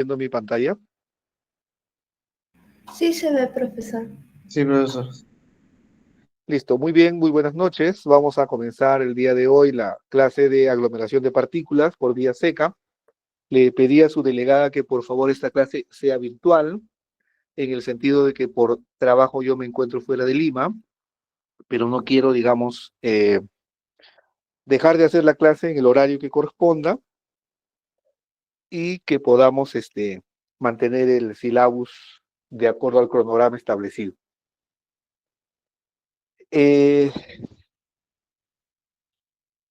viendo mi pantalla? Sí se ve, profesor. Sí, profesor. Listo, muy bien, muy buenas noches. Vamos a comenzar el día de hoy la clase de aglomeración de partículas por vía seca. Le pedí a su delegada que por favor esta clase sea virtual, en el sentido de que por trabajo yo me encuentro fuera de Lima, pero no quiero, digamos, dejar de hacer la clase en el horario que corresponda y que podamos mantener el syllabus de acuerdo al cronograma establecido. Eh,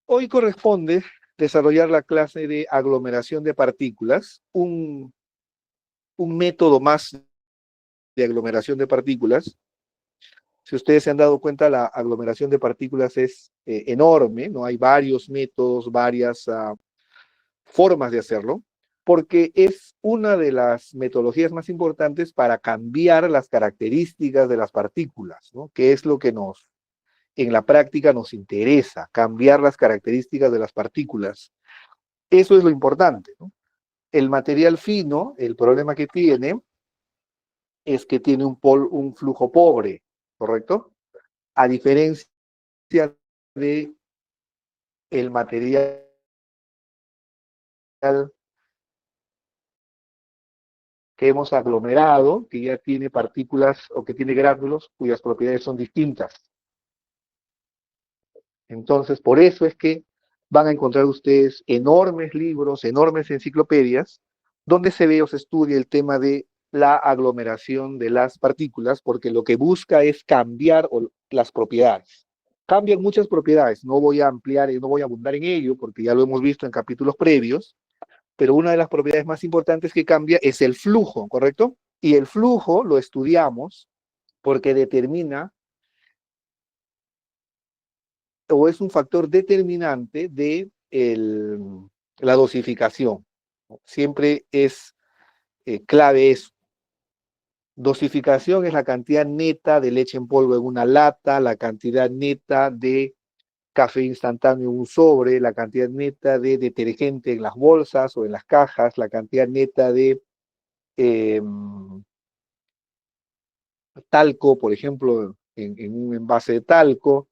Hoy corresponde desarrollar la clase de aglomeración de partículas, un método más de aglomeración de partículas. Si ustedes se han dado cuenta, la aglomeración de partículas es enorme, ¿no? Hay varios métodos, varias formas de hacerlo, porque es una de las metodologías más importantes para cambiar las características de las partículas, ¿no? Que es lo que en la práctica nos interesa, cambiar las características de las partículas. Eso es lo importante, ¿no? El material fino, el problema que tiene es que tiene un flujo pobre, ¿correcto? A diferencia de el material que hemos aglomerado, que ya tiene partículas o que tiene gránulos cuyas propiedades son distintas. Entonces, por eso es que van a encontrar ustedes enormes libros, enormes enciclopedias, donde se ve o se estudia el tema de la aglomeración de las partículas, porque lo que busca es cambiar las propiedades. Cambian muchas propiedades, no voy a ampliar y no voy a abundar en ello, porque ya lo hemos visto en capítulos previos, pero una de las propiedades más importantes que cambia es el flujo, ¿correcto? Y el flujo lo estudiamos porque determina o es un factor determinante de la dosificación. Siempre es clave eso. Dosificación es la cantidad neta de leche en polvo en una lata, la cantidad neta de café instantáneo en un sobre, la cantidad neta de detergente en las bolsas o en las cajas, la cantidad neta de eh, talco, por ejemplo, en un envase de talco,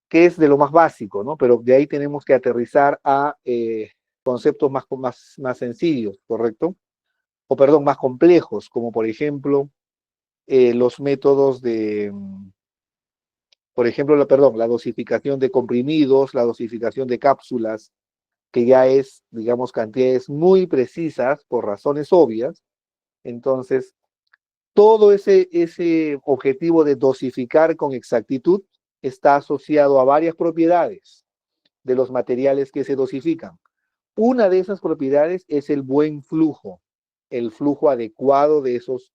que es de lo más básico, ¿no? Pero de ahí tenemos que aterrizar a conceptos más sencillos, ¿correcto? O perdón, más complejos, como por ejemplo los métodos por ejemplo, la dosificación de comprimidos, la dosificación de cápsulas, que ya es, digamos, cantidades muy precisas por razones obvias. Entonces, todo ese objetivo de dosificar con exactitud está asociado a varias propiedades de los materiales que se dosifican. Una de esas propiedades es el buen flujo, el flujo adecuado de esos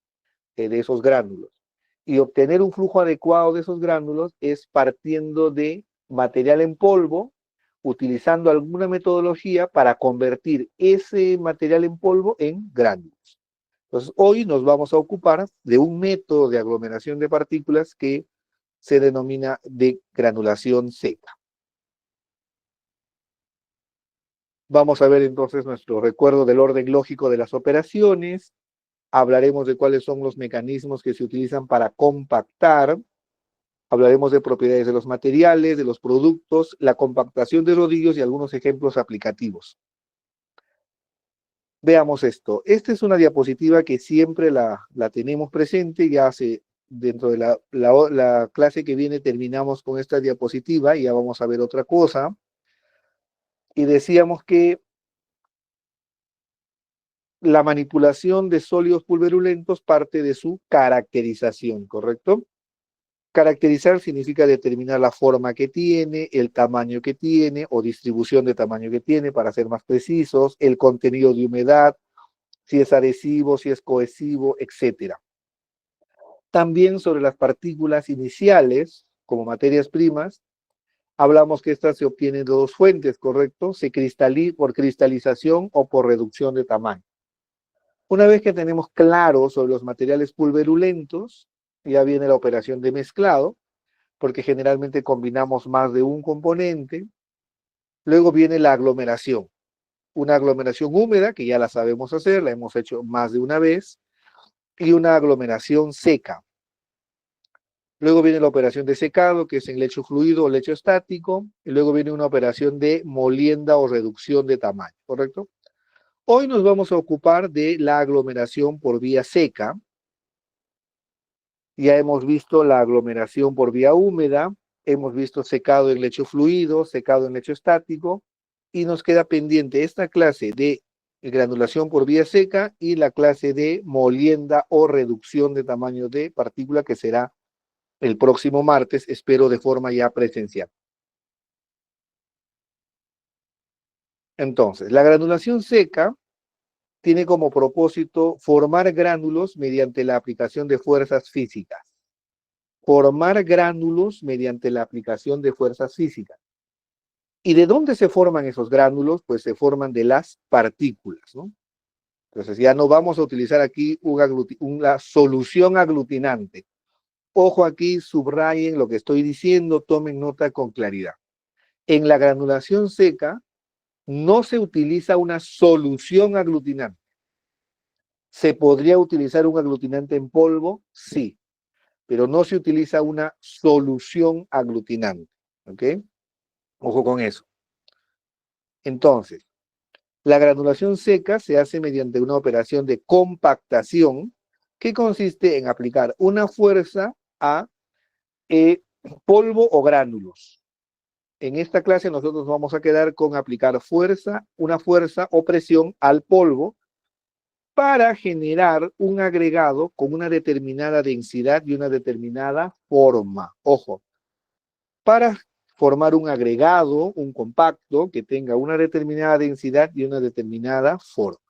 gránulos. Y obtener un flujo adecuado de esos gránulos es partiendo de material en polvo, utilizando alguna metodología para convertir ese material en polvo en gránulos. Entonces, hoy nos vamos a ocupar de un método de aglomeración de partículas que se denomina de granulación seca. Vamos a ver entonces nuestro recuerdo del orden lógico de las operaciones. Hablaremos de cuáles son los mecanismos que se utilizan para compactar. Hablaremos de propiedades de los materiales, de los productos, la compactación de rodillos y algunos ejemplos aplicativos. Veamos esto. Esta es una diapositiva que siempre la tenemos presente. Ya dentro de la clase que viene terminamos con esta diapositiva y ya vamos a ver otra cosa. Y decíamos que la manipulación de sólidos pulverulentos parte de su caracterización, ¿correcto? Caracterizar significa determinar la forma que tiene, el tamaño que tiene o distribución de tamaño que tiene, para ser más precisos, el contenido de humedad, si es adhesivo, si es cohesivo, etc. También sobre las partículas iniciales, como materias primas, hablamos que estas se obtienen de dos fuentes, ¿correcto? Por cristalización o por reducción de tamaño. Una vez que tenemos claro sobre los materiales pulverulentos, ya viene la operación de mezclado, porque generalmente combinamos más de un componente. Luego viene la aglomeración. una aglomeración húmeda, que ya la sabemos hacer, la hemos hecho más de una vez, y una aglomeración seca. Luego viene la operación de secado, que es en lecho fluido o lecho estático, y luego viene una operación de molienda o reducción de tamaño, ¿correcto? Hoy nos vamos a ocupar de la aglomeración por vía seca. Ya hemos visto la aglomeración por vía húmeda, hemos visto secado en lecho fluido, secado en lecho estático, y nos queda pendiente esta clase de granulación por vía seca y la clase de molienda o reducción de tamaño de partícula, que será el próximo martes, espero de forma ya presencial. Entonces, la granulación seca tiene como propósito formar gránulos mediante la aplicación de fuerzas físicas. Formar gránulos mediante la aplicación de fuerzas físicas. ¿Y de dónde se forman esos gránulos? Pues se forman de las partículas, ¿no? Entonces ya no vamos a utilizar aquí una solución aglutinante. Ojo aquí, subrayen lo que estoy diciendo, tomen nota con claridad. En la granulación seca no se utiliza una solución aglutinante. ¿Se podría utilizar un aglutinante en polvo? Sí, pero no se utiliza una solución aglutinante, ¿ok? Ojo con eso. Entonces, la granulación seca se hace mediante una operación de compactación que consiste en aplicar una fuerza a polvo o gránulos. En esta clase nosotros vamos a quedar con aplicar fuerza, una fuerza o presión al polvo para generar un agregado con una determinada densidad y una determinada forma. Ojo, para formar un agregado, un compacto que tenga una determinada densidad y una determinada forma.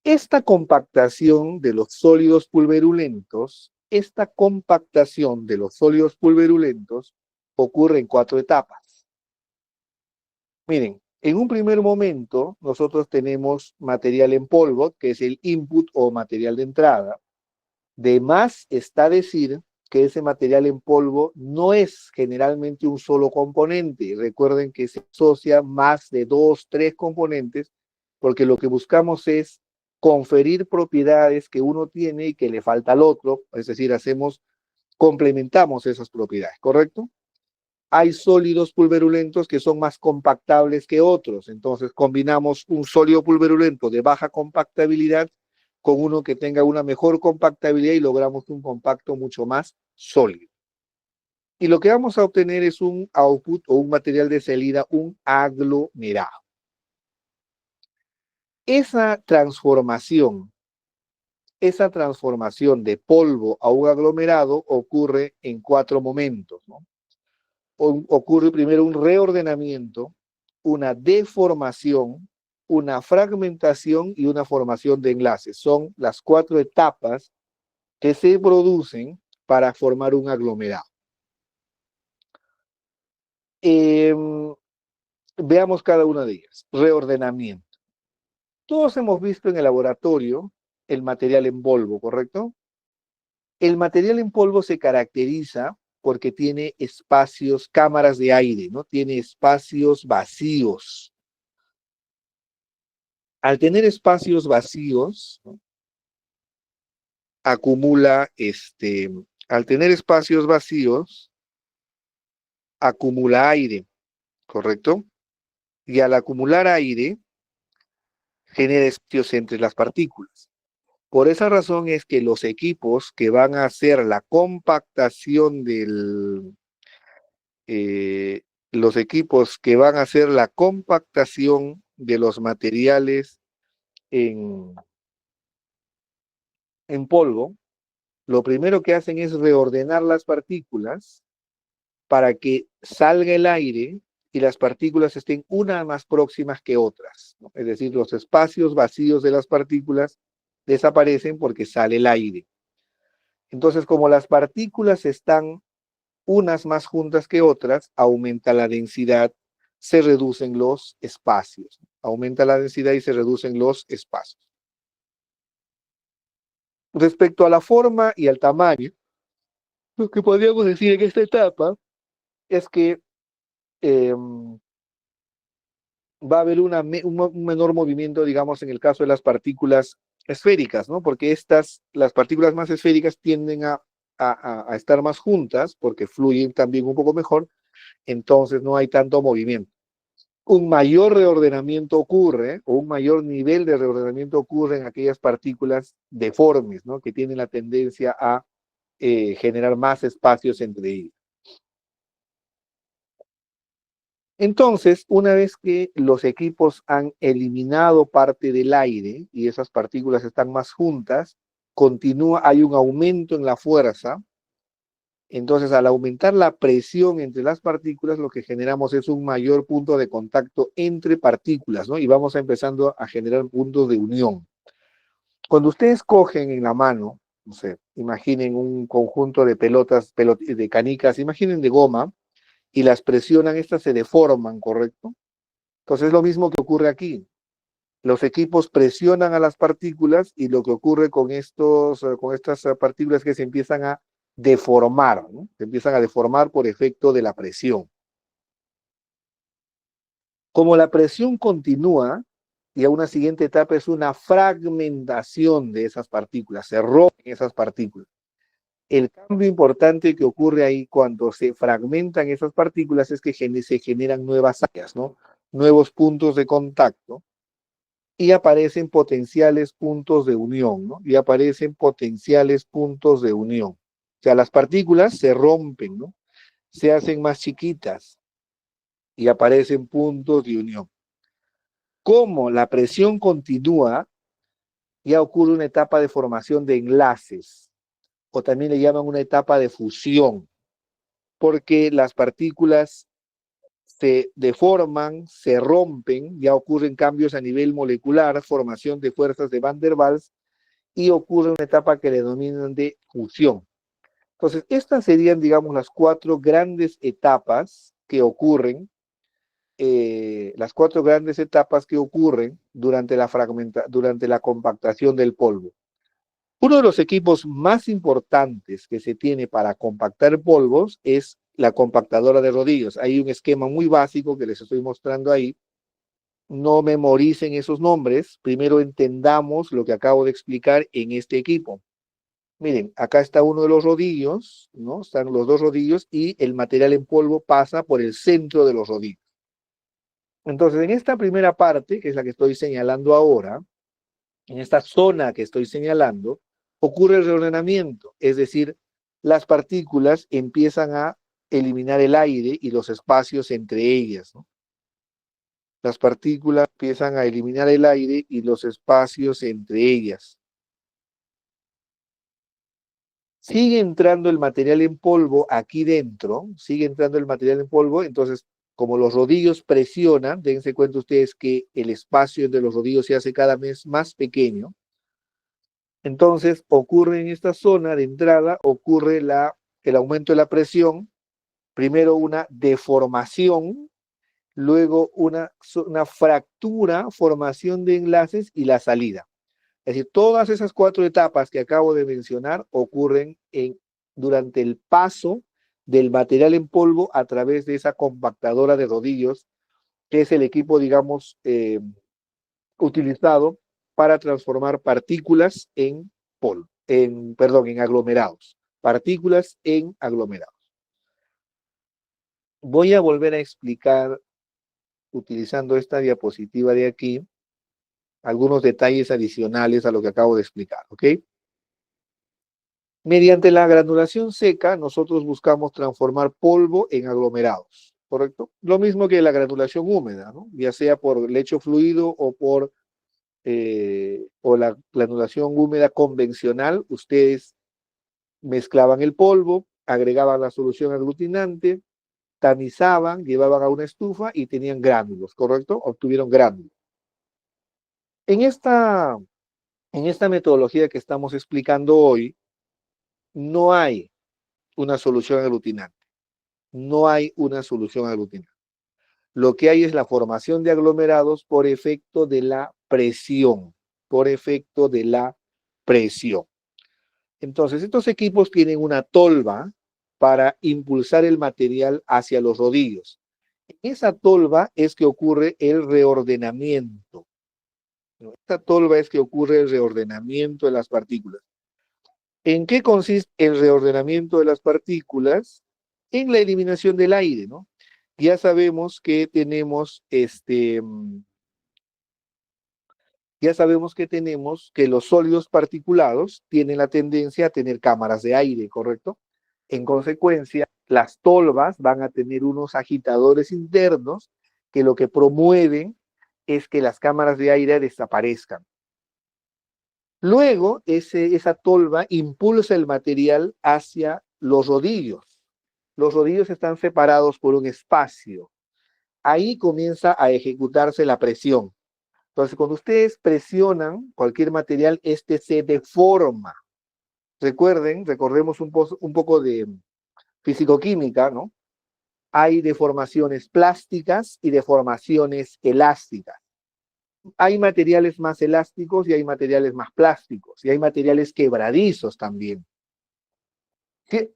Esta compactación de los sólidos pulverulentos, ocurre en 4 etapas. Miren, en un primer momento nosotros tenemos material en polvo, que es el input o material de entrada. De más está decir que ese material en polvo no es generalmente un solo componente. Recuerden que se asocia más de 2, 3 componentes, porque lo que buscamos es conferir propiedades que uno tiene y que le falta al otro, es decir, complementamos esas propiedades, ¿correcto? Hay sólidos pulverulentos que son más compactables que otros, entonces combinamos un sólido pulverulento de baja compactabilidad con uno que tenga una mejor compactabilidad y logramos un compacto mucho más sólido. Y lo que vamos a obtener es un output o un material de salida, un aglomerado. Esa transformación de polvo a un aglomerado ocurre en 4 momentos, ¿no? Ocurre primero un reordenamiento, una deformación, una fragmentación y una formación de enlaces. Son las 4 etapas que se producen para formar un aglomerado. Veamos cada una de ellas. Reordenamiento. Todos hemos visto en el laboratorio el material en polvo, ¿correcto? El material en polvo se caracteriza porque tiene espacios, cámaras de aire, ¿no? Tiene espacios vacíos. Al tener espacios vacíos, ¿no? Al tener espacios vacíos, acumula aire, ¿correcto? Y al acumular aire, genera espacios entre las partículas. Por esa razón es que los equipos que van a hacer la compactación los equipos que van a hacer la compactación de los materiales en, en polvo, lo primero que hacen es reordenar las partículas para que salga el aire y las partículas estén unas más próximas que otras, ¿no? Es decir, los espacios vacíos de las partículas desaparecen porque sale el aire. Entonces, como las partículas están unas más juntas que otras, aumenta la densidad, se reducen los espacios. Aumenta la densidad y se reducen los espacios. Respecto a la forma y al tamaño, lo que podríamos decir en esta etapa es que eh, va a haber un menor movimiento, digamos, en el caso de las partículas esféricas, ¿no? Porque las partículas más esféricas tienden a estar más juntas porque fluyen también un poco mejor, entonces no hay tanto movimiento. Un mayor reordenamiento ocurre, o un mayor nivel de reordenamiento ocurre en aquellas partículas deformes, ¿no? Que tienen la tendencia a generar más espacios entre ellas. Entonces, una vez que los equipos han eliminado parte del aire y esas partículas están más juntas, hay un aumento en la fuerza. Entonces, al aumentar la presión entre las partículas, lo que generamos es un mayor punto de contacto entre partículas, ¿no? Y vamos empezando a generar puntos de unión. Cuando ustedes cogen en la mano, no sé, imaginen un conjunto de pelotas, de canicas, imaginen de goma, y las presionan, estas se deforman, ¿correcto? Entonces es lo mismo que ocurre aquí. Los equipos presionan a las partículas y lo que ocurre con estas partículas es que se empiezan a deformar, ¿no? Se empiezan a deformar por efecto de la presión. Como la presión continúa, y a una siguiente etapa es una fragmentación de esas partículas, se rompen esas partículas. El cambio importante que ocurre ahí cuando se fragmentan esas partículas es que se generan nuevas áreas, ¿no? Nuevos puntos de contacto y aparecen potenciales puntos de unión, ¿no? Y aparecen potenciales puntos de unión. O sea, las partículas se rompen, ¿no? Se hacen más chiquitas y aparecen puntos de unión. Como la presión continúa, ya ocurre una etapa de formación de enlaces, o también le llaman una etapa de fusión, porque las partículas se deforman, se rompen, ya ocurren cambios a nivel molecular, formación de fuerzas de Van der Waals, y ocurre una etapa que le denominan de fusión. Entonces, estas serían, digamos, las cuatro grandes etapas que ocurren, durante durante la compactación del polvo. Uno de los equipos más importantes que se tiene para compactar polvos es la compactadora de rodillos. Hay un esquema muy básico que les estoy mostrando ahí. No memoricen esos nombres, primero entendamos lo que acabo de explicar en este equipo. Miren, acá está uno de los rodillos, ¿no? Están los dos rodillos y el material en polvo pasa por el centro de los rodillos. Entonces, en esta primera parte, que es la que estoy señalando ahora, en esta zona que estoy señalando, ocurre el reordenamiento, es decir, las partículas empiezan a eliminar el aire y los espacios entre ellas, ¿no? Las partículas empiezan a eliminar el aire y los espacios entre ellas. Sigue entrando el material en polvo aquí dentro, sigue entrando el material en polvo, entonces como los rodillos presionan, dense cuenta ustedes que el espacio entre los rodillos se hace cada vez más pequeño, entonces ocurre en esta zona de entrada, ocurre el aumento de la presión, primero una deformación, luego una fractura, formación de enlaces y la salida. Es decir, todas esas cuatro etapas que acabo de mencionar ocurren durante el paso del material en polvo a través de esa compactadora de rodillos, que es el equipo, digamos, utilizado para transformar partículas en polvo, en aglomerados. Partículas en aglomerados. Voy a volver a explicar, utilizando esta diapositiva de aquí, algunos detalles adicionales a lo que acabo de explicar, ¿ok? Mediante la granulación seca, nosotros buscamos transformar polvo en aglomerados, ¿correcto? Lo mismo que la granulación húmeda, ¿no? Ya sea por lecho fluido o la granulación húmeda convencional, ustedes mezclaban el polvo, agregaban la solución aglutinante, tamizaban, llevaban a una estufa y tenían gránulos, ¿correcto? Obtuvieron gránulos. En esta metodología que estamos explicando hoy, no hay una solución aglutinante. No hay una solución aglutinante. Lo que hay es la formación de aglomerados por efecto de la presión. Por efecto de la presión. Entonces, estos equipos tienen una tolva para impulsar el material hacia los rodillos. esa tolva es que ocurre el reordenamiento. ¿No? Esta tolva es que ocurre el reordenamiento de las partículas. ¿En qué consiste el reordenamiento de las partículas? En la eliminación del aire, ¿no? Ya sabemos que tenemos ya sabemos que los sólidos particulados tienen la tendencia a tener cámaras de aire, ¿correcto? En consecuencia, las tolvas van a tener unos agitadores internos que lo que promueven es que las cámaras de aire desaparezcan. Luego, esa tolva impulsa el material hacia los rodillos. Los rodillos están separados por un espacio. Ahí comienza a ejecutarse la presión. Entonces, cuando ustedes presionan cualquier material, este se deforma. Recordemos un poco de fisicoquímica, ¿no? Hay deformaciones plásticas y deformaciones elásticas. Hay materiales más elásticos y hay materiales más plásticos, y hay materiales quebradizos también.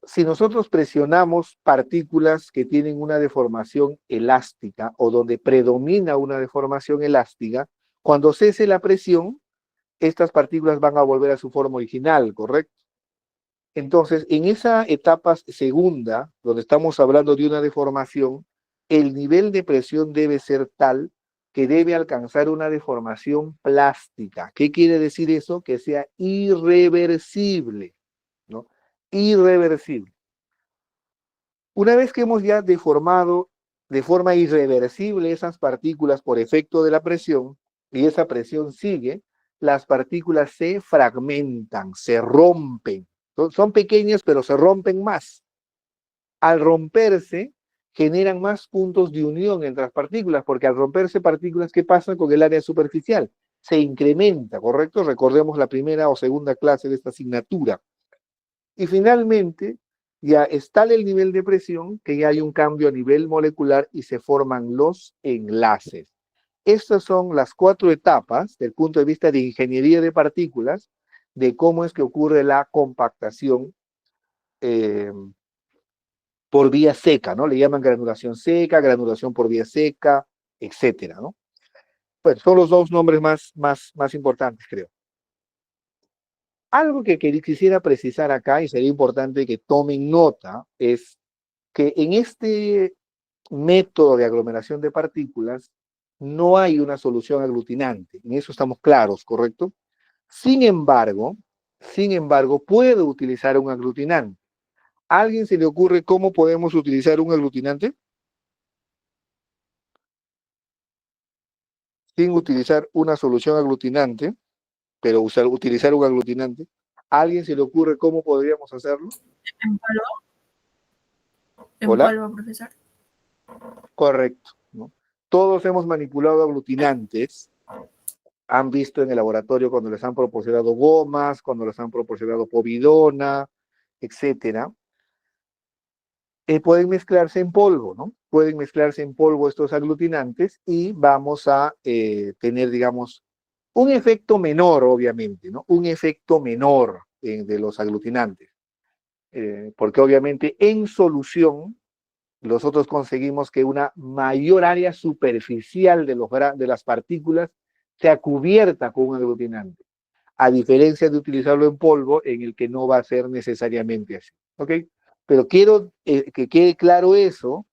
Si nosotros presionamos partículas que tienen una deformación elástica o donde predomina una deformación elástica, cuando cese la presión, estas partículas van a volver a su forma original, ¿correcto? Entonces, en esa etapa segunda, donde estamos hablando de una deformación, el nivel de presión debe ser tal que debe alcanzar una deformación plástica. ¿Qué quiere decir eso? Que sea irreversible, ¿no? Irreversible. Una vez que hemos ya deformado de forma irreversible esas partículas por efecto de la presión, y esa presión sigue, las partículas se fragmentan, se rompen. Son pequeñas, pero se rompen más. Al romperse, generan más puntos de unión entre las partículas, porque al romperse partículas, ¿qué pasa con el área superficial? Se incrementa, ¿correcto? Recordemos la primera o segunda clase de esta asignatura. Y finalmente, ya está el nivel de presión, que ya hay un cambio a nivel molecular y se forman los enlaces. Estas son las 4 etapas, desde el punto de vista de ingeniería de partículas, de cómo es que ocurre la compactación por vía seca, ¿no? Le llaman granulación seca, granulación por vía seca, etcétera, ¿no? Pues son los 2 nombres más importantes, creo. Algo que quisiera precisar acá, y sería importante que tomen nota, es que en este método de aglomeración de partículas no hay una solución aglutinante. En eso estamos claros, ¿correcto? Sin embargo, puedo utilizar un aglutinante. ¿A alguien se le ocurre cómo podemos utilizar un aglutinante? Sin utilizar una solución aglutinante, pero utilizar un aglutinante. ¿A alguien se le ocurre cómo podríamos hacerlo? ¿En polvo? ¿En ¿Hola? polvo, profesor? Correcto, ¿no? Todos hemos manipulado aglutinantes. Han visto en el laboratorio cuando les han proporcionado gomas, cuando les han proporcionado povidona, etcétera. Pueden mezclarse en polvo, ¿no? Pueden mezclarse en polvo estos aglutinantes y vamos a tener, digamos, un efecto menor, obviamente, ¿no? Un efecto menor de los aglutinantes. Porque obviamente en solución nosotros conseguimos que una mayor área superficial de las partículas sea cubierta con un aglutinante, a diferencia de utilizarlo en polvo, en el que no va a ser necesariamente así. ¿Ok? Pero quiero que quede claro eso,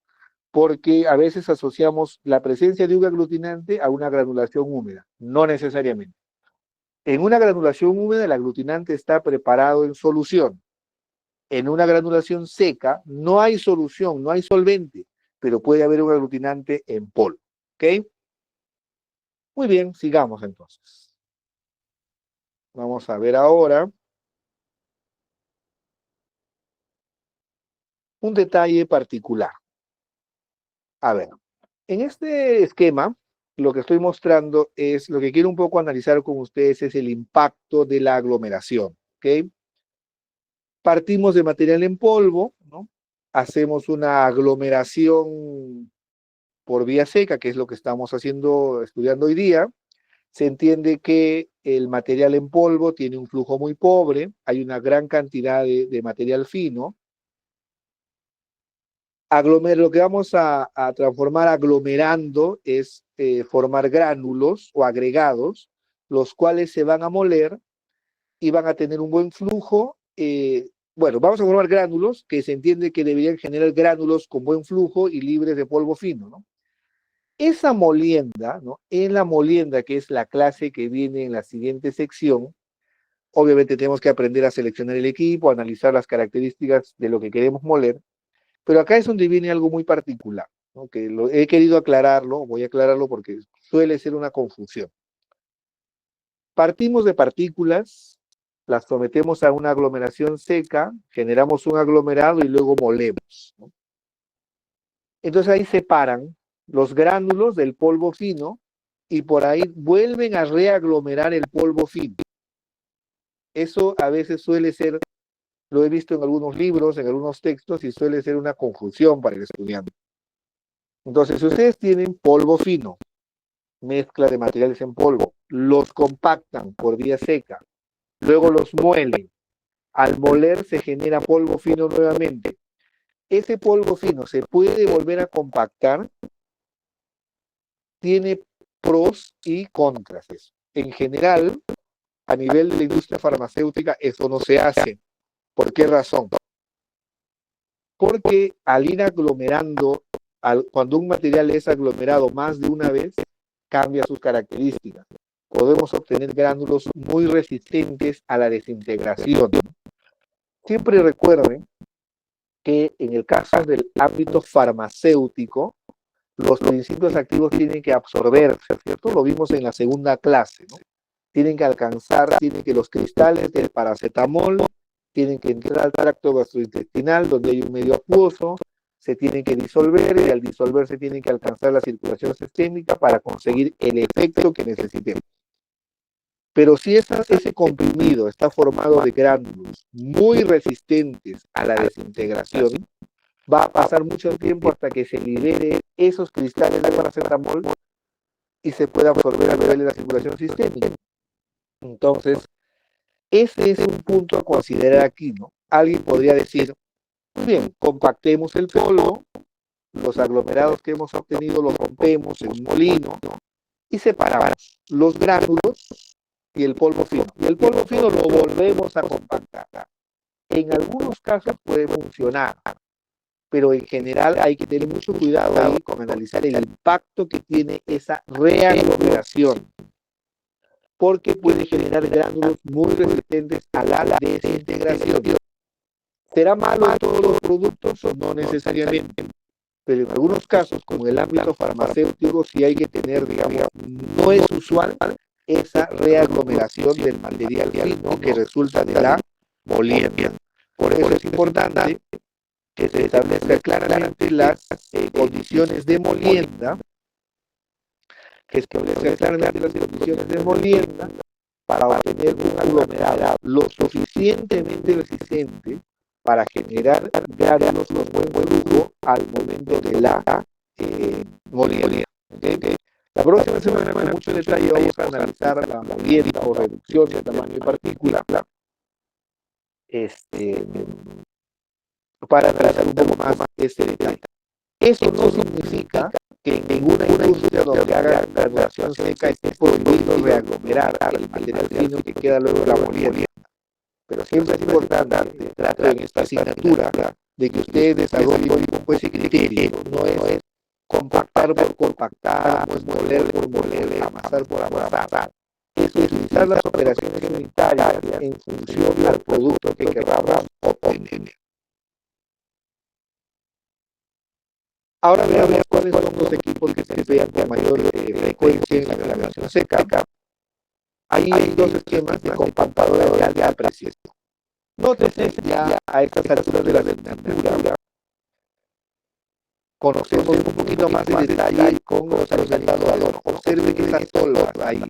porque a veces asociamos la presencia de un aglutinante a una granulación húmeda. No necesariamente. En una granulación húmeda, el aglutinante está preparado en solución. En una granulación seca, no hay solución, no hay solvente, pero puede haber un aglutinante en polvo. ¿Ok? Muy bien, sigamos entonces. Vamos a ver ahora un detalle particular. A ver, en este esquema, lo que estoy mostrando es, lo que quiero un poco analizar con ustedes es el impacto de la aglomeración, ¿ok? Partimos de material en polvo, ¿no? Hacemos una aglomeración por vía seca, que es lo que estamos estudiando hoy día. Se entiende que el material en polvo tiene un flujo muy pobre, hay una gran cantidad de material fino. Lo que vamos a transformar aglomerando es formar gránulos o agregados, los cuales se van a moler y van a tener un buen flujo. Bueno, vamos a formar gránulos que se entiende que deberían generar gránulos con buen flujo y libres de polvo fino, ¿no? Esa molienda, ¿no? En la molienda, que es la clase que viene en la siguiente sección, obviamente tenemos que aprender a seleccionar el equipo, analizar las características de lo que queremos moler, pero acá es donde viene algo muy particular, ¿no? Que he querido aclararlo, voy a aclararlo porque suele ser una confusión. Partimos de partículas, las sometemos a una aglomeración seca, generamos un aglomerado y luego molemos, ¿no? Entonces ahí separan los gránulos del polvo fino y por ahí vuelven a reaglomerar el polvo fino. Eso a veces suele ser, lo he visto en algunos libros, en algunos textos, y suele ser una confusión para el estudiante. Entonces, si ustedes tienen polvo fino, mezcla de materiales en polvo, los compactan por vía seca, luego los muelen, al moler se genera polvo fino nuevamente. Ese polvo fino se puede volver a compactar, tiene pros y contras. En general, a nivel de la industria farmacéutica, eso no se hace. ¿Por qué razón? Porque al ir aglomerando, cuando un material es aglomerado más de una vez, cambia sus características. Podemos obtener gránulos muy resistentes a la desintegración. Siempre recuerden que en el caso del ámbito farmacéutico, los principios activos tienen que absorberse, ¿cierto? Lo vimos en la segunda clase, ¿no? Tienen que alcanzar, tienen que los cristales del paracetamol, tienen que entrar al tracto gastrointestinal, donde hay un medio acuoso, se tienen que disolver y al disolverse tienen que alcanzar la circulación sistémica para conseguir el efecto que necesitemos. Pero si ese comprimido está formado de gránulos muy resistentes a la desintegración, va a pasar mucho tiempo hasta que se libere esos cristales de paracetamol y se pueda absorber a nivel de la circulación sistémica. Entonces, ese es un punto a considerar aquí, ¿no? Alguien podría decir, muy bien, compactemos el polvo, los aglomerados que hemos obtenido los rompemos en un molino y separamos los gránulos y el polvo fino. Y el polvo fino lo volvemos a compactar. En algunos casos puede funcionar, pero en general hay que tener mucho cuidado ahí con analizar el impacto que tiene esa reaglomeración, porque puede generar gránulos muy resistentes a la desintegración. ¿Será malo en todos los productos? No necesariamente, pero en algunos casos, como en el ámbito farmacéutico, sí hay que tener, digamos, no es usual esa reaglomeración del material fino que resulta de la molienda. Por eso es importante que se establezcan claramente las condiciones de molienda, para obtener un aglomerado lo suficientemente resistente para generar gránulos con buen flujo al momento de la molienda. ¿Okay? La próxima semana, con mucho detalle, vamos a analizar la molienda o reducción de tamaño de partícula, para analizar un poco más este detalle. Eso no significa que en ninguna industria donde haga graduación seca esté prohibido reaglomerar el material fino que queda luego de la molienda. Pero siempre es importante tratar en esta asignatura de que ustedes desarrollen un poco ese criterio. No es compactar por compactar, no es moler por moler, amasar por amasar. Es utilizar las operaciones unitarias en función al producto que queramos obtener. Ahora veamos cuáles son los equipos que se emplean con mayor frecuencia en la graduación seca. Hay dos esquemas de compactadores de alta presión. Nótese ya a estas alturas de la asignatura, conocemos un poquito más de detalle con los resaltadores. Observe que esas tolvas, hay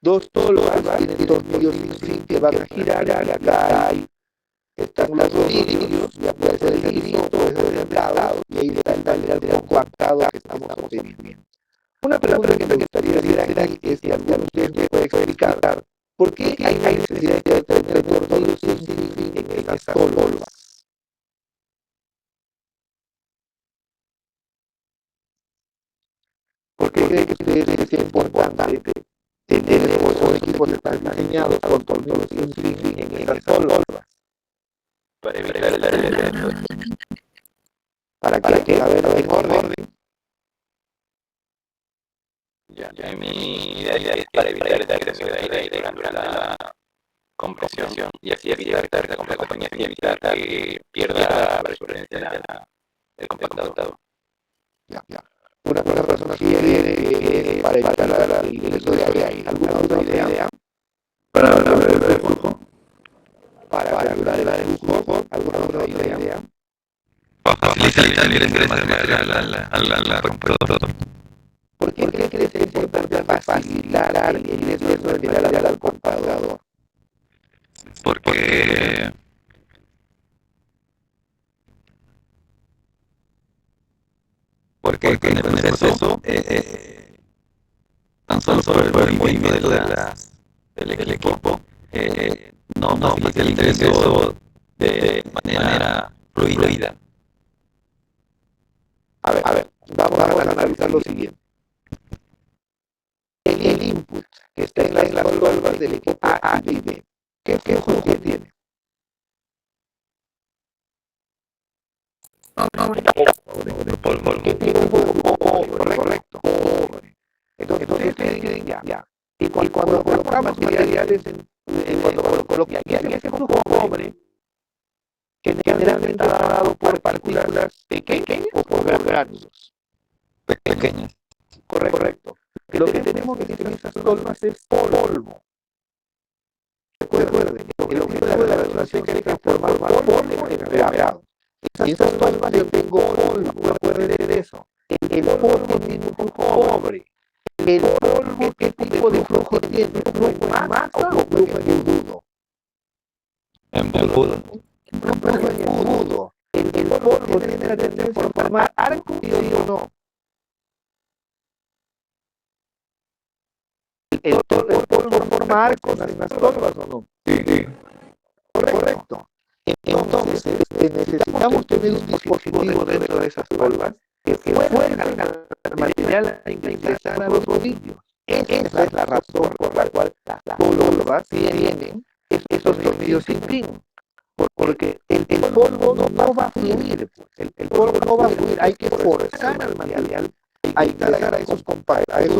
dos tolvas, tienen tornillos sin que van a girar, y acá están los rodillos, ya puede ser el listo, puede ser el lado, y ahí está el material compactado que estamos obteniendo. Una pregunta que me gustaría hacer aquí es si alguno de ustedes me puede explicar por qué hay necesidad de tener tornillos sin fin en esas tolvas. importante tener esos equipos están diseñados con tornillos sin fin en esas tolvas para evitar el daño. para que a ver en orden. Ya, mi idea es para evitar el exceso de aire durante la compresión y así evitar la compañía y evitar que pierda la supervivencia del compactador. Ya. Una persona quiere para evitar el ingreso de aire. ¿Alguna otra idea? Para regular el flujo. Para regular el flujo. ¿Alguna otra idea? Para facilitar el ingreso de material al compactador. ¿Por qué crees que es importante facilitar el ingreso de material al compactador? Porque en el proceso, tan solo por el movimiento del equipo, no facilita el ingreso de manera fluida. A ver, vamos a analizar lo siguiente. El input que está en las tolvas del equipo A y B, ¿qué flujo tiene? Que tiene un flujo correcto. Entonces ustedes creen ya. Y cuando colocamos materiales, cuando coloquemos ese flujo cobre, generalmente está dado por partículas pequeñas o por gránulos. Pequeñas. Correcto. Lo que tenemos que tener en esas tolvas es polvo. Recuerden, el objetivo de la granulación es transformar polvo en agregado. En esas tolvas yo tengo polvo, acuérdense de eso. El polvo tiene un flujo cobre. El polvo, ¿qué tipo de flujo tiene? ¿Flujo en masa o flujo en embudo? Embudo. Flujo en embudo. El polvo tiene la tendencia a formar arco, ¿sí o no? ¿El polvo forma arcos en las tolvas o no? Sí. Correcto. Entonces, necesitamos tener un dispositivo dentro de esas tolvas que fuerza al material a ingresar a los rodillos. Esa es la razón por la cual las tolvas tienen esos tornillos sin fin. Porque el polvo no va a fluir. El polvo no va a fluir. Hay que forzar al material a ingresar a esos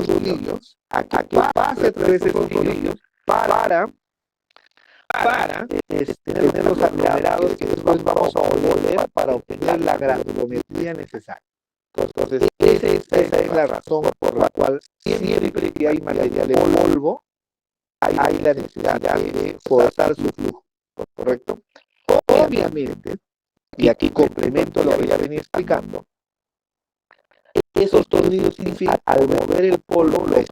rodillos, a que pase a través de esos rodillos para tener los aglomerados que después vamos a volver para obtener la granulometría necesaria. Entonces, esa es la razón por la cual siempre que hay material de polvo, hay la necesidad de forzar su flujo, ¿correcto? Obviamente, y aquí complemento lo que ya venía explicando, esos tornillos sin fin, al mover el polvo, lo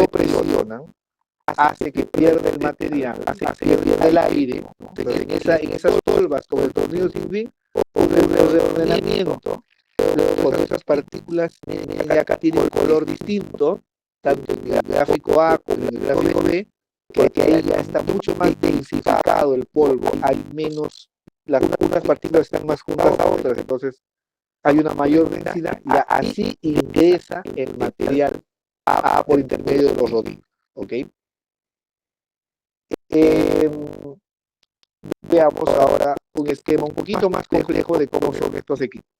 presionan, hace que pierda el material, hace que pierda el aire. Entonces, en esas tolvas con el tornillo sin fin, ocurre un reordenamiento. Con esas partículas ya acá tienen un color distinto, tanto en el gráfico A como en el gráfico B, que ahí ya está mucho más densificado el polvo, hay menos, unas partículas están más juntas a otras, entonces hay una mayor densidad y así ingresa el material por intermedio de los rodillos, ¿ok? Veamos ahora un esquema un poquito más complejo de cómo son estos equipos.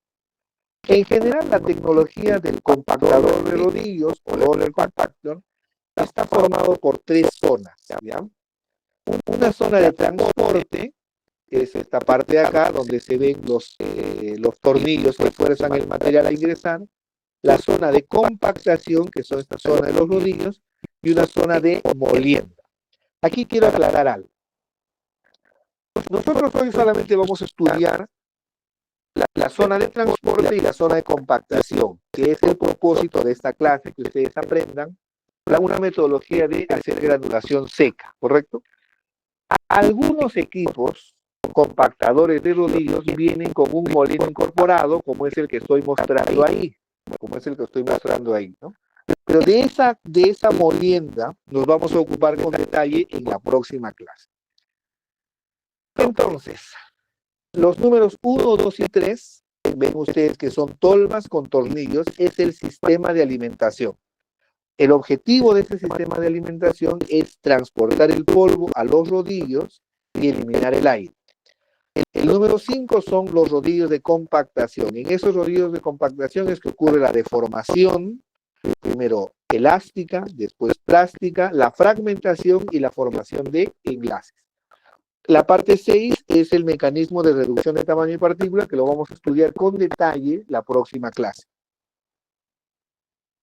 En general, la tecnología del compactador de rodillos o roller compactor está formado por tres zonas, ¿ya? Una zona de transporte, que es esta parte de acá, donde se ven los tornillos que fuerzan el material a ingresar, la zona de compactación, que son esta zona de los rodillos, y una zona de molienda. Aquí quiero aclarar algo. Nosotros hoy solamente vamos a estudiar la zona de transporte y la zona de compactación, que es el propósito de esta clase, que ustedes aprendan una metodología de hacer granulación seca, ¿correcto? Algunos equipos compactadores de rodillos vienen con un molino incorporado, como es el que estoy mostrando ahí, ¿no? Pero de esa molienda nos vamos a ocupar con detalle en la próxima clase. Entonces, los números 1, 2 y 3, ven ustedes que son tolvas con tornillos, es el sistema de alimentación. El objetivo de este sistema de alimentación es transportar el polvo a los rodillos y eliminar el aire. El número 5 son los rodillos de compactación. En esos rodillos de compactación es que ocurre la deformación, primero elástica, después plástica, la fragmentación y la formación de enlaces. La parte 6 es el mecanismo de reducción de tamaño de partícula, que lo vamos a estudiar con detalle la próxima clase.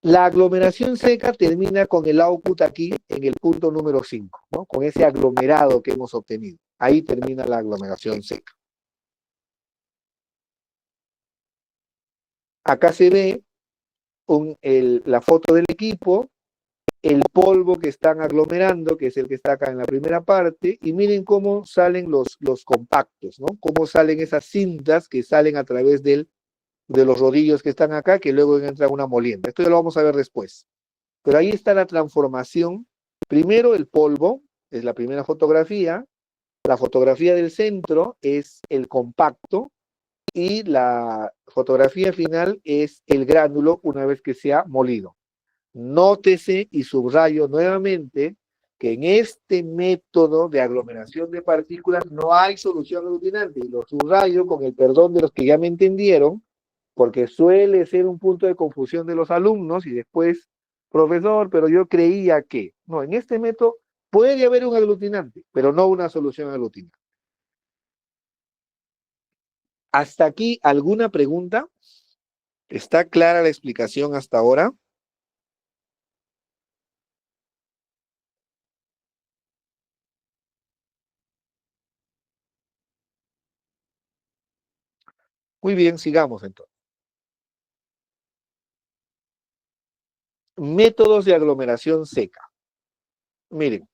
La aglomeración seca termina con el output aquí en el punto número 5, ¿no? Con ese aglomerado que hemos obtenido. Ahí termina la aglomeración seca. Acá se ve la foto del equipo, el polvo que están aglomerando, que es el que está acá en la primera parte, y miren cómo salen los compactos, ¿no? Cómo salen esas cintas que salen a través de los rodillos que están acá, que luego entra una molienda. Esto ya lo vamos a ver después. Pero ahí está la transformación. Primero el polvo, es la primera fotografía. La fotografía del centro es el compacto, y la fotografía final es el gránulo una vez que se ha molido. Nótese y subrayo nuevamente que en este método de aglomeración de partículas no hay solución aglutinante, y lo subrayo con el perdón de los que ya me entendieron, porque suele ser un punto de confusión de los alumnos y después, profesor, pero yo creía que, no, en este método puede haber un aglutinante, pero no una solución aglutinante. ¿Hasta aquí alguna pregunta? ¿Está clara la explicación hasta ahora? Muy bien, sigamos entonces. Métodos de aglomeración seca. Miren,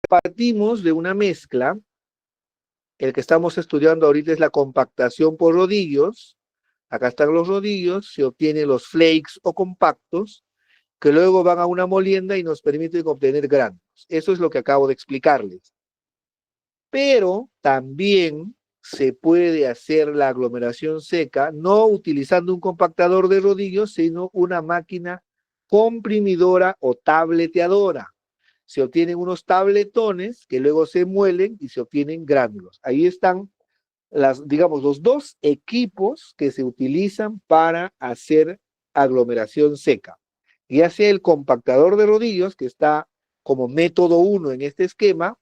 partimos de una mezcla. El que estamos estudiando ahorita es la compactación por rodillos. Acá están los rodillos, se obtienen los flakes o compactos, que luego van a una molienda y nos permiten obtener granos. Eso es lo que acabo de explicarles. Pero también se puede hacer la aglomeración seca no utilizando un compactador de rodillos, sino una máquina comprimidora o tableteadora. Se obtienen unos tabletones que luego se muelen y se obtienen gránulos. Ahí están digamos, los dos equipos que se utilizan para hacer aglomeración seca. Ya sea el compactador de rodillos, que está como método 1 en este esquema,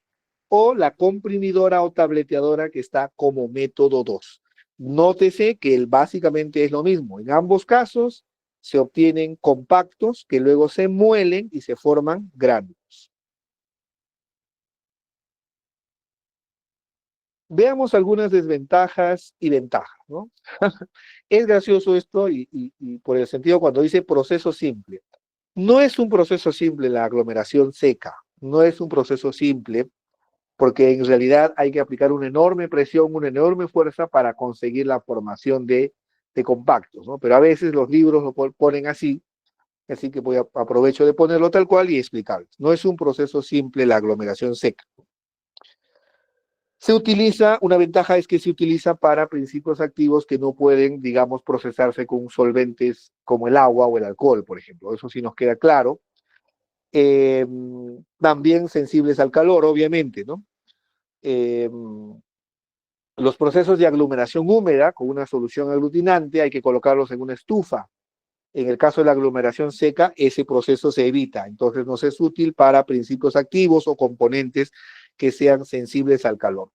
o la comprimidora o tableteadora, que está como método 2. Nótese que básicamente es lo mismo. En ambos casos se obtienen compactos que luego se muelen y se forman gránulos. Veamos algunas desventajas y ventajas, ¿no? Es gracioso esto y por el sentido cuando dice proceso simple. No es un proceso simple la aglomeración seca, no es un proceso simple, porque en realidad hay que aplicar una enorme presión, una enorme fuerza para conseguir la formación de compactos, ¿no? Pero a veces los libros lo ponen así que aprovecho de ponerlo tal cual y explicarles. No es un proceso simple la aglomeración seca. Se utiliza, una ventaja es que se utiliza para principios activos que no pueden, digamos, procesarse con solventes como el agua o el alcohol, por ejemplo. Eso sí nos queda claro. También sensibles al calor, obviamente, ¿no? Los procesos de aglomeración húmeda con una solución aglutinante hay que colocarlos en una estufa. En el caso de la aglomeración seca, ese proceso se evita. Entonces, nos es útil para principios activos o componentes que sean sensibles al calor.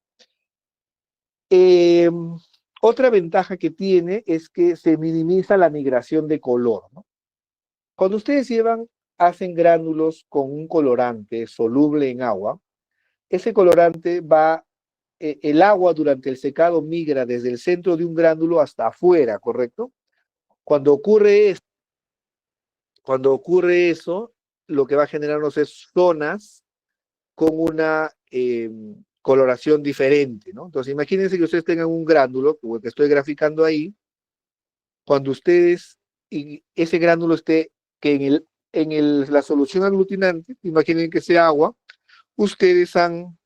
Otra ventaja que tiene es que se minimiza la migración de color, ¿no? Cuando ustedes hacen gránulos con un colorante soluble en agua, ese colorante el agua durante el secado migra desde el centro de un gránulo hasta afuera, ¿correcto? Cuando ocurre eso, lo que va a generarnos es zonas con una coloración diferente, ¿no? Entonces, imagínense que ustedes tengan un gránulo, como el que estoy graficando ahí, cuando y ese gránulo esté, que la solución aglutinante, imaginen que sea agua, ustedes han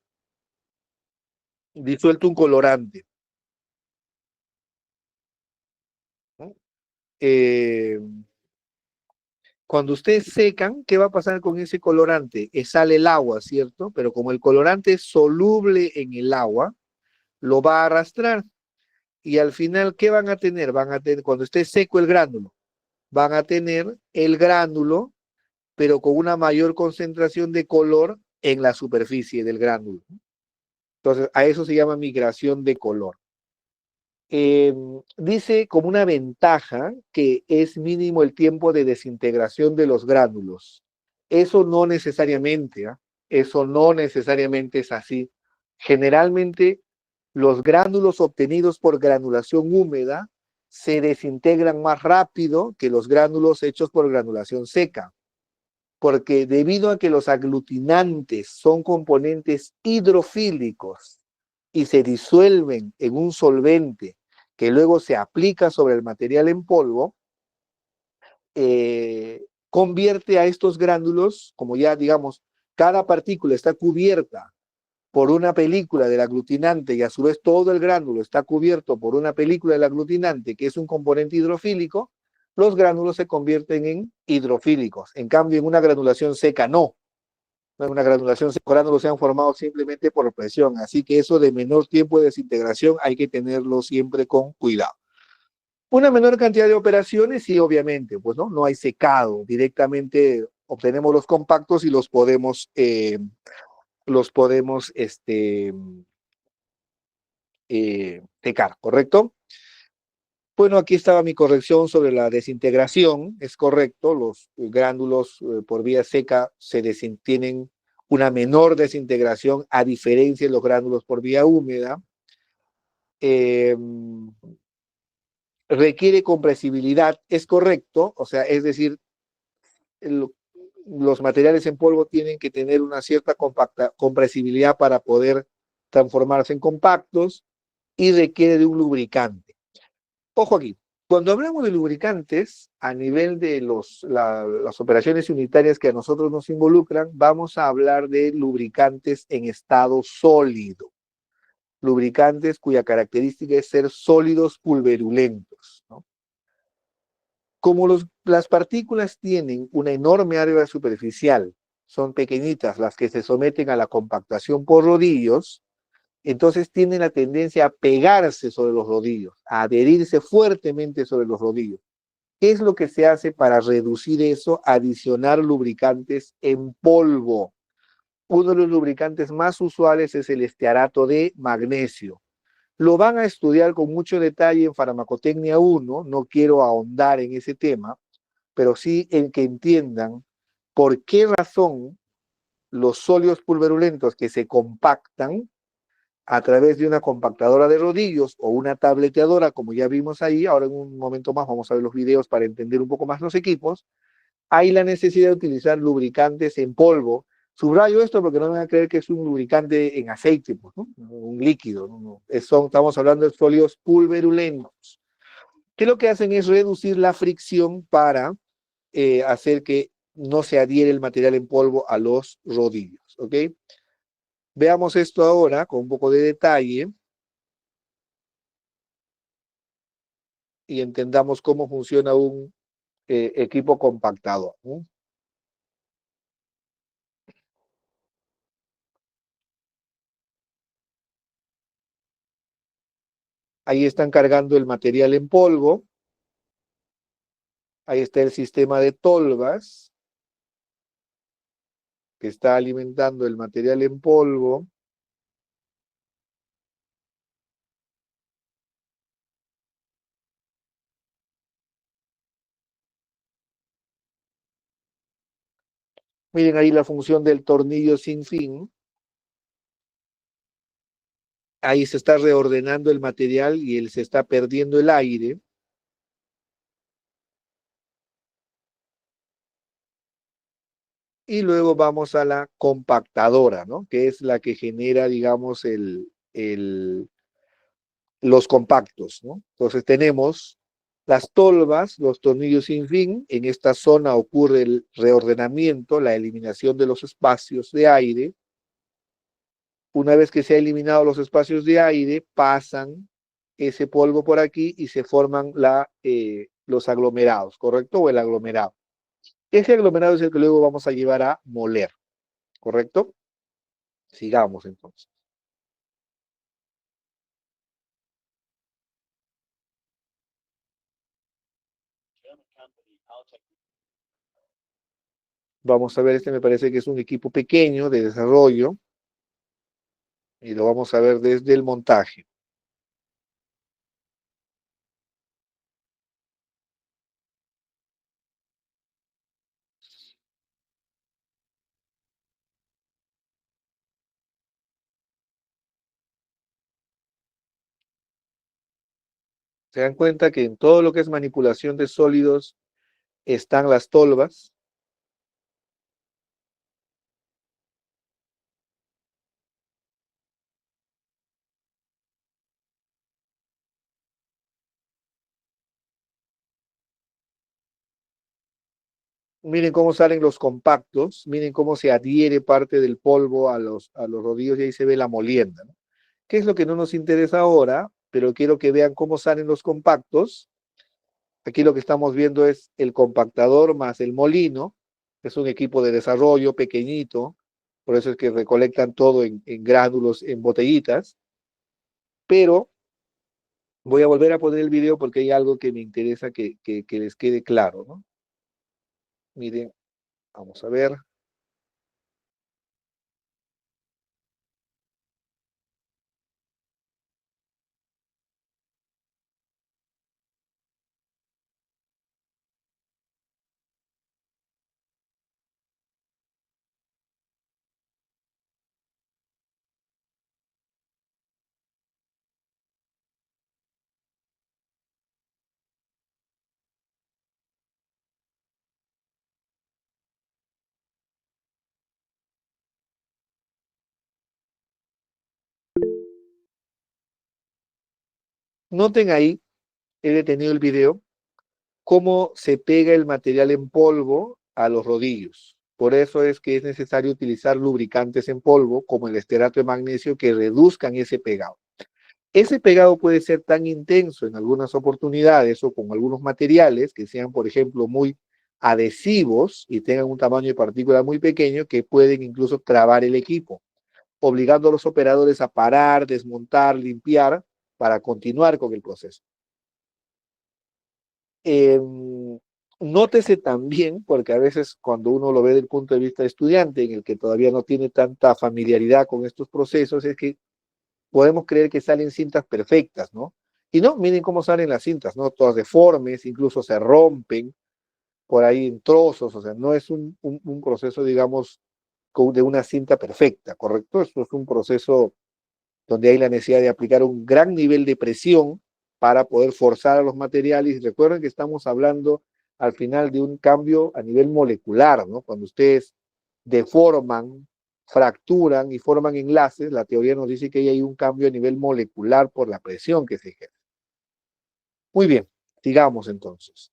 disuelto un colorante, ¿no? Cuando ustedes secan, ¿qué va a pasar con ese colorante? Sale el agua, ¿cierto? Pero como el colorante es soluble en el agua, lo va a arrastrar. Y al final, ¿qué van a tener? Van a tener, cuando esté seco el gránulo, van a tener el gránulo, pero con una mayor concentración de color en la superficie del gránulo. Entonces, a eso se llama migración de color. Dice como una ventaja que es mínimo el tiempo de desintegración de los gránulos. Eso no necesariamente, ¿eh? Eso no necesariamente es así. Generalmente, los gránulos obtenidos por granulación húmeda se desintegran más rápido que los gránulos hechos por granulación seca, porque debido a que los aglutinantes son componentes hidrofílicos y se disuelven en un solvente que luego se aplica sobre el material en polvo, convierte a estos gránulos, como ya digamos, cada partícula está cubierta por una película del aglutinante y a su vez todo el gránulo está cubierto por una película del aglutinante que es un componente hidrofílico, los gránulos se convierten en hidrofílicos. En cambio, en una granulación seca no. En una granulación seca, los gránulos se han formado simplemente por presión. Así que eso de menor tiempo de desintegración hay que tenerlo siempre con cuidado. Una menor cantidad de operaciones, sí, obviamente, pues no hay secado. Directamente obtenemos los compactos y los podemos secar, ¿correcto? Bueno, aquí estaba mi corrección sobre la desintegración, es correcto, los gránulos por vía seca tienen una menor desintegración a diferencia de los gránulos por vía húmeda. Requiere compresibilidad, es correcto, o sea, es decir, los materiales en polvo tienen que tener una cierta compresibilidad para poder transformarse en compactos y requiere de un lubricante. Ojo aquí, cuando hablamos de lubricantes, a nivel de las operaciones unitarias que a nosotros nos involucran, vamos a hablar de lubricantes en estado sólido. Lubricantes cuya característica es ser sólidos pulverulentos, ¿no? Como las partículas tienen una enorme área superficial, son pequeñitas las que se someten a la compactación por rodillos, entonces tienen la tendencia a pegarse sobre los rodillos, a adherirse fuertemente sobre los rodillos. ¿Qué es lo que se hace para reducir eso? Adicionar lubricantes en polvo. Uno de los lubricantes más usuales es el estearato de magnesio. Lo van a estudiar con mucho detalle en Farmacotecnia 1, no quiero ahondar en ese tema, pero sí en que entiendan por qué razón los sólidos pulverulentos que se compactan a través de una compactadora de rodillos o una tableteadora, como ya vimos ahí, ahora en un momento más vamos a ver los videos para entender un poco más los equipos, hay la necesidad de utilizar lubricantes en polvo. Subrayo esto porque no me van a creer que es un lubricante en aceite, pues, ¿no? Un líquido, ¿no? Estamos hablando de sólidos pulverulentos, que lo que hacen es reducir la fricción para hacer que no se adhiere el material en polvo a los rodillos, ¿ok? Veamos esto ahora con un poco de detalle y entendamos cómo funciona un equipo compactador, ¿no? Ahí están cargando el material en polvo. Ahí está el sistema de tolvas que está alimentando el material en polvo. Miren ahí la función del tornillo sin fin. Ahí se está reordenando el material y se está perdiendo el aire. Y luego vamos a la compactadora, ¿no? Que es la que genera, digamos, los compactos, ¿no? Entonces tenemos las tolvas, los tornillos sin fin. En esta zona ocurre el reordenamiento, la eliminación de los espacios de aire. Una vez que se ha eliminado los espacios de aire, pasan ese polvo por aquí y se forman los aglomerados, ¿correcto? O el aglomerado. Ese aglomerado es el que luego vamos a llevar a moler, ¿correcto? Sigamos entonces. Vamos a ver, este me parece que es un equipo pequeño de desarrollo y lo vamos a ver desde el montaje. Se dan cuenta que en todo lo que es manipulación de sólidos están las tolvas. Miren cómo salen los compactos, miren cómo se adhiere parte del polvo a los rodillos y ahí se ve la molienda, ¿no? ¿Qué es lo que no nos interesa ahora? Pero quiero que vean cómo salen los compactos. Aquí lo que estamos viendo es el compactador más el molino. Es un equipo de desarrollo pequeñito, por eso es que recolectan todo en gránulos, en botellitas. Pero voy a volver a poner el video porque hay algo que me interesa que les quede claro, ¿no? Miren, vamos a ver. Noten ahí, he detenido el video, cómo se pega el material en polvo a los rodillos. Por eso es que es necesario utilizar lubricantes en polvo, como el esterato de magnesio, que reduzcan ese pegado. Ese pegado puede ser tan intenso en algunas oportunidades o con algunos materiales que sean, por ejemplo, muy adhesivos y tengan un tamaño de partícula muy pequeño que pueden incluso trabar el equipo, obligando a los operadores a parar, desmontar, limpiar para continuar con el proceso. Eh, Nótese también, porque a veces cuando uno lo ve desde el punto de vista de estudiante, en el que todavía no tiene tanta familiaridad con estos procesos, es que podemos creer que salen cintas perfectas, ¿no? Y no, miren cómo salen las cintas, ¿no? Todas deformes, incluso se rompen por ahí en trozos, o sea, no es un proceso, digamos, de una cinta perfecta, ¿correcto? Esto es un proceso donde hay la necesidad de aplicar un gran nivel de presión para poder forzar a los materiales. Y recuerden que estamos hablando al final de un cambio a nivel molecular, ¿no? Cuando ustedes deforman, fracturan y forman enlaces, la teoría nos dice que hay un cambio a nivel molecular por la presión que se ejerce. Muy bien, sigamos entonces.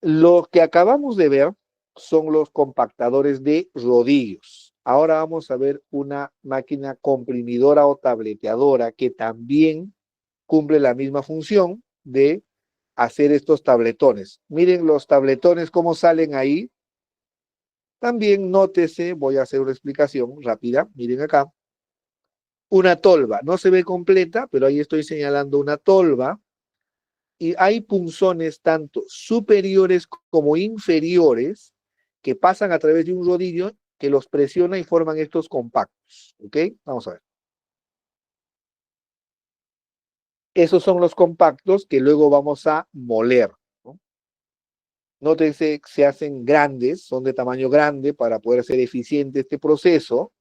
Lo que acabamos de ver son los compactadores de rodillos. Ahora vamos a ver una máquina comprimidora o tableteadora que también cumple la misma función de hacer estos tabletones. Miren los tabletones cómo salen ahí. También nótese, voy a hacer una explicación rápida. Miren acá. Una tolva. No se ve completa, pero ahí estoy señalando una tolva. Y hay punzones tanto superiores como inferiores que pasan a través de un rodillo que los presiona y forman estos compactos. ¿Ok? Vamos a ver. Esos son los compactos que luego vamos a moler, ¿no? Nótense que se hacen grandes, son de tamaño grande para poder hacer eficiente este proceso.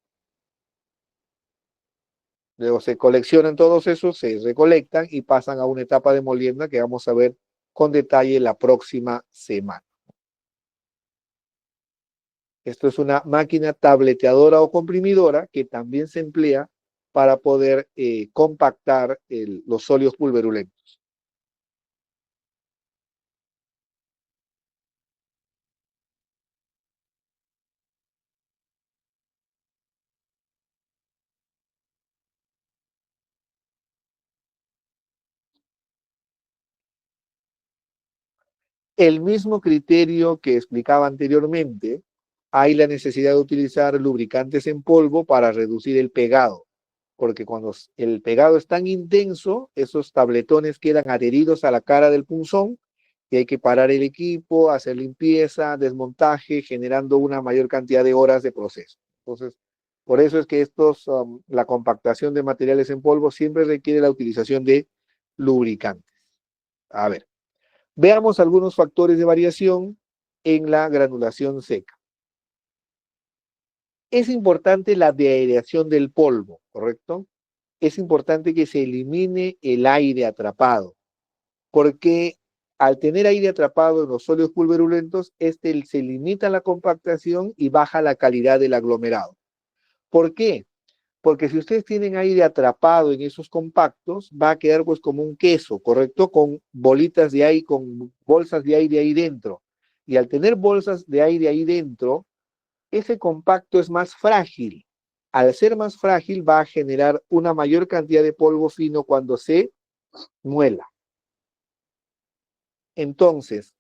Luego se coleccionan todos esos, se recolectan y pasan a una etapa de molienda que vamos a ver con detalle la próxima semana. Esto es una máquina tableteadora o comprimidora que también se emplea para poder compactar los sólidos pulverulentos. El mismo criterio que explicaba anteriormente, hay la necesidad de utilizar lubricantes en polvo para reducir el pegado, porque cuando el pegado es tan intenso, esos tabletones quedan adheridos a la cara del punzón y hay que parar el equipo, hacer limpieza, desmontaje, generando una mayor cantidad de horas de proceso. Entonces, por eso es que la compactación de materiales en polvo siempre requiere la utilización de lubricantes. A ver, veamos algunos factores de variación en la granulación seca. Es importante la deaireación del polvo, ¿correcto? Es importante que se elimine el aire atrapado, porque al tener aire atrapado en los sólidos pulverulentos, se limita la compactación y baja la calidad del aglomerado. ¿Por qué? Porque si ustedes tienen aire atrapado en esos compactos, va a quedar pues como un queso, ¿correcto? Con bolitas de aire, con bolsas de aire ahí dentro. Y al tener bolsas de aire ahí dentro, ese compacto es más frágil. Al ser más frágil va a generar una mayor cantidad de polvo fino cuando se muela. Entonces,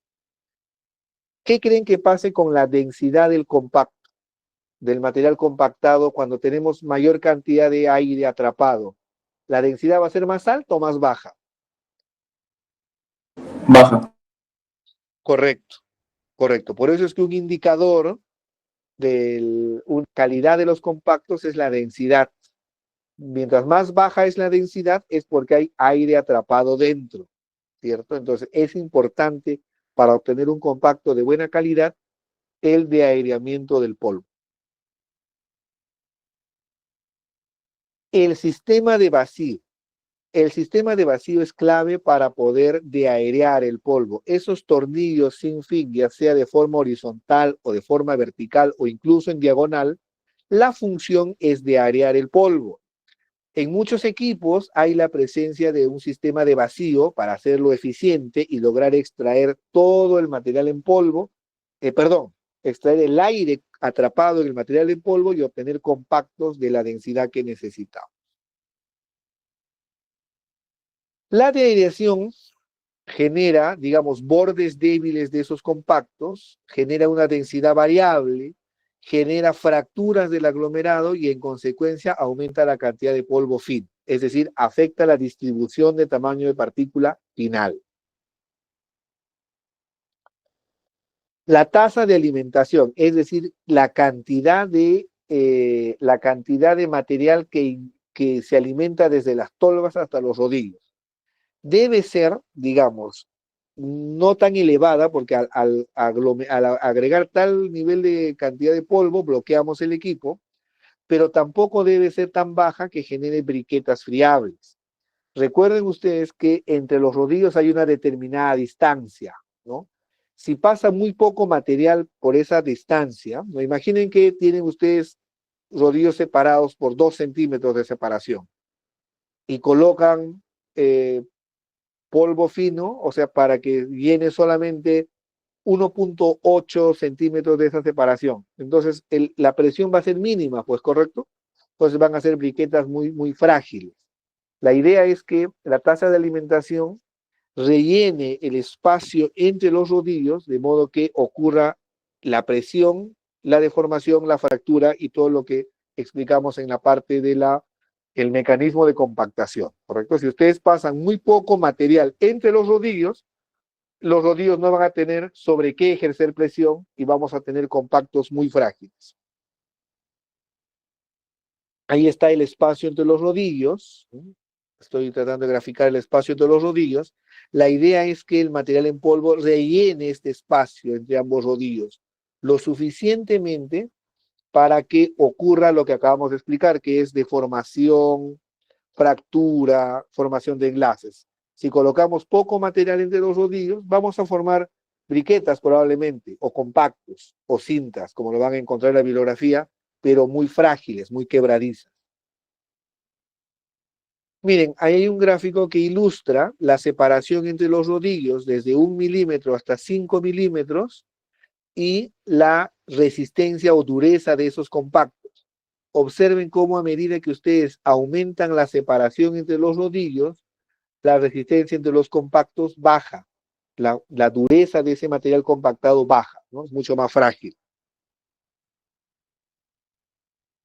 ¿qué creen que pase con la densidad del compacto, del material compactado cuando tenemos mayor cantidad de aire atrapado? ¿La densidad va a ser más alta o más baja? Baja. Correcto, correcto. Por eso es que un indicador de calidad de los compactos es la densidad. Mientras más baja es la densidad, es porque hay aire atrapado dentro, ¿cierto? Entonces, es importante para obtener un compacto de buena calidad el deaireamiento del polvo. El sistema de vacío. El sistema de vacío es clave para poder deairear el polvo. Esos tornillos sin fin, ya sea de forma horizontal o de forma vertical o incluso en diagonal, la función es deairear el polvo. En muchos equipos hay la presencia de un sistema de vacío para hacerlo eficiente y lograr extraer todo el material en polvo, extraer el aire atrapado en el material en polvo y obtener compactos de la densidad que necesitamos. La deaireación genera, digamos, bordes débiles de esos compactos, genera una densidad variable, genera fracturas del aglomerado y en consecuencia aumenta la cantidad de polvo fino, es decir, afecta la distribución de tamaño de partícula final. La tasa de alimentación, es decir, la cantidad de material que se alimenta desde las tolvas hasta los rodillos, debe ser, digamos, no tan elevada, porque al agregar tal nivel de cantidad de polvo, bloqueamos el equipo, pero tampoco debe ser tan baja que genere briquetas friables. Recuerden ustedes que entre los rodillos hay una determinada distancia, ¿no? Si pasa muy poco material por esa distancia, ¿no? Imaginen que tienen ustedes rodillos separados por 2 centímetros de separación y colocan polvo fino, o sea, para que llene solamente 1.8 centímetros de esa separación. Entonces, la presión va a ser mínima, pues, ¿correcto? Entonces van a ser briquetas muy, muy frágiles. La idea es que la taza de alimentación rellene el espacio entre los rodillos, de modo que ocurra la presión, la deformación, la fractura y todo lo que explicamos en la parte de el mecanismo de compactación, ¿correcto? Si ustedes pasan muy poco material entre los rodillos no van a tener sobre qué ejercer presión y vamos a tener compactos muy frágiles. Ahí está el espacio entre los rodillos. Estoy tratando de graficar el espacio entre los rodillos. La idea es que el material en polvo rellene este espacio entre ambos rodillos lo suficientemente para que ocurra lo que acabamos de explicar, que es deformación, fractura, formación de enlaces. Si colocamos poco material entre los rodillos, vamos a formar briquetas probablemente, o compactos, o cintas, como lo van a encontrar en la bibliografía, pero muy frágiles, muy quebradizas. Miren, ahí hay un gráfico que ilustra la separación entre los rodillos desde 1 milímetro hasta 5 milímetros y la resistencia o dureza de esos compactos. Observen cómo a medida que ustedes aumentan la separación entre los rodillos, la resistencia entre los compactos baja. la dureza de ese material compactado baja, ¿no? Es mucho más frágil.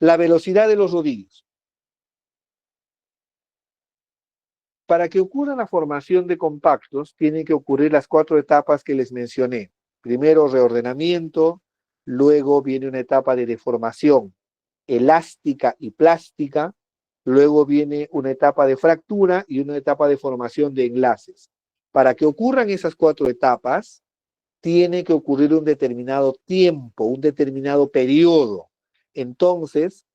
La velocidad de los rodillos. Para que ocurra la formación de compactos, tienen que ocurrir las 4 etapas que les mencioné. Primero, reordenamiento, luego viene una etapa de deformación elástica y plástica, luego viene una etapa de fractura y una etapa de formación de enlaces. Para que ocurran esas 4 etapas, tiene que ocurrir un determinado tiempo, un determinado periodo. Entonces,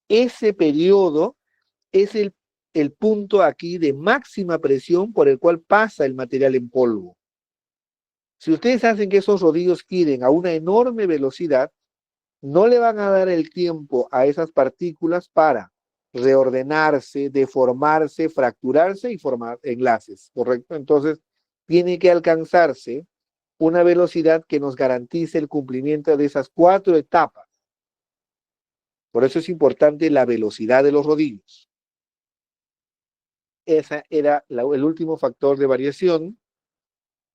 ese periodo es el punto aquí de máxima presión por el cual pasa el material en polvo. Si ustedes hacen que esos rodillos giren a una enorme velocidad, no le van a dar el tiempo a esas partículas para reordenarse, deformarse, fracturarse y formar enlaces, ¿correcto? Entonces, tiene que alcanzarse una velocidad que nos garantice el cumplimiento de esas 4 etapas. Por eso es importante la velocidad de los rodillos. Ese era el último factor de variación.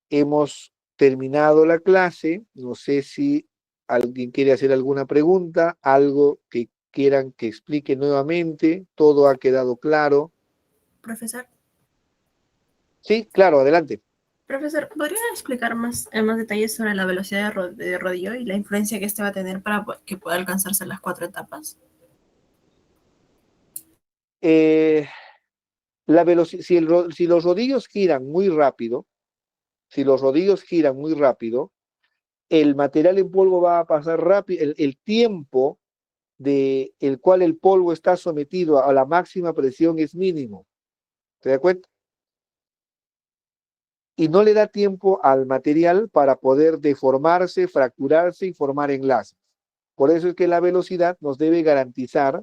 Hemos terminado la clase. No sé si alguien quiere hacer alguna pregunta, algo que quieran que explique nuevamente. Todo ha quedado claro. Profesor. Sí, claro, adelante. Profesor, ¿podría explicar en más detalles sobre la velocidad de rodillo y la influencia que este va a tener para que pueda alcanzarse las 4 etapas? La velocidad, si los rodillos giran muy rápido, el material en polvo va a pasar rápido, el tiempo el cual el polvo está sometido a la máxima presión es mínimo. ¿Se da cuenta? Y no le da tiempo al material para poder deformarse, fracturarse y formar enlaces. Por eso es que la velocidad nos debe garantizar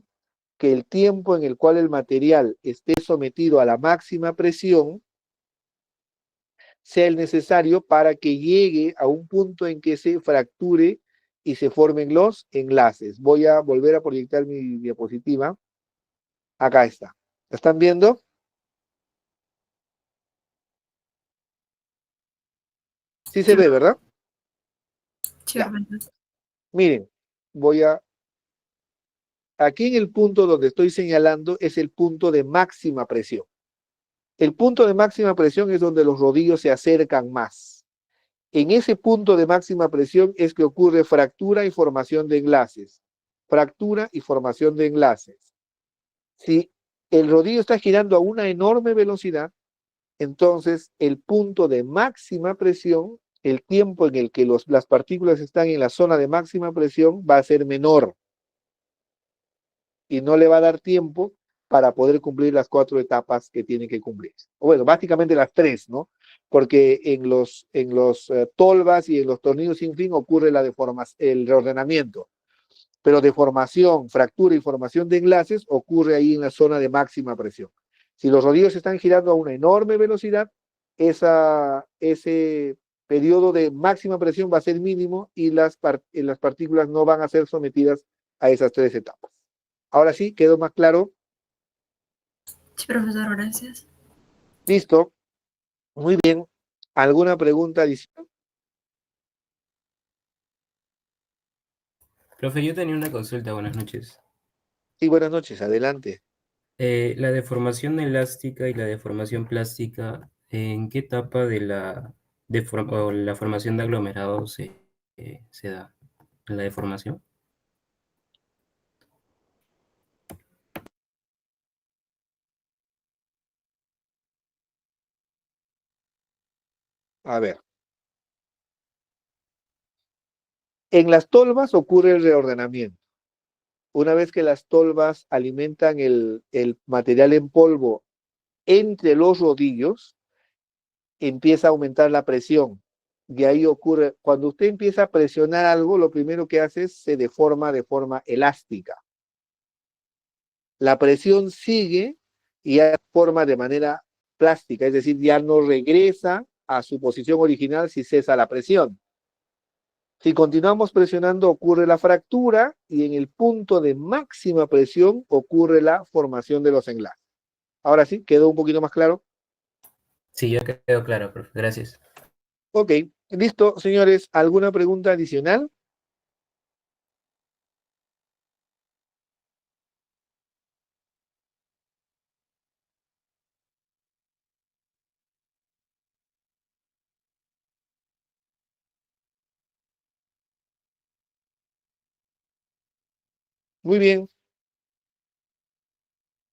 que el tiempo en el cual el material esté sometido a la máxima presión sea el necesario para que llegue a un punto en que se fracture y se formen los enlaces. Voy a volver a proyectar mi diapositiva. Acá está. ¿La están viendo? Sí se ve, ¿verdad? Sí, Ya. profesor. Miren, aquí en el punto donde estoy señalando es el punto de máxima presión. El punto de máxima presión es donde los rodillos se acercan más. En ese punto de máxima presión es que ocurre fractura y formación de enlaces. Fractura y formación de enlaces. Si el rodillo está girando a una enorme velocidad, entonces el punto de máxima presión, el tiempo en el que las partículas están en la zona de máxima presión va a ser menor. Y no le va a dar tiempo para poder cumplir las 4 etapas que tiene que cumplir. O bueno, básicamente las 3, ¿no? Porque en los tolvas y en los tornillos sin fin ocurre el reordenamiento. Pero deformación, fractura y formación de enlaces ocurre ahí en la zona de máxima presión. Si los rodillos están girando a una enorme velocidad, ese periodo de máxima presión va a ser mínimo y las partículas no van a ser sometidas a esas 3 etapas. Ahora sí, ¿quedó más claro? Sí, profesor, gracias. Listo. Muy bien. ¿Alguna pregunta adicional? Profe, yo tenía una consulta, buenas noches. Sí, buenas noches, adelante. La deformación elástica y la deformación plástica, ¿en qué etapa de o la formación de aglomerados se da? ¿En la deformación? A ver. En las tolvas ocurre el reordenamiento. Una vez que las tolvas alimentan el material en polvo entre los rodillos, empieza a aumentar la presión. Y ahí ocurre, cuando usted empieza a presionar algo, lo primero que hace es se deforma de forma elástica. La presión sigue y ya forma de manera plástica, es decir, ya no regresa a su posición original si cesa la presión. Si continuamos presionando, ocurre la fractura y en el punto de máxima presión ocurre la formación de los enlaces. Ahora sí, ¿quedó un poquito más claro? Sí, ya quedó claro, profe. Gracias. Ok, listo, señores. ¿Alguna pregunta adicional? Muy bien.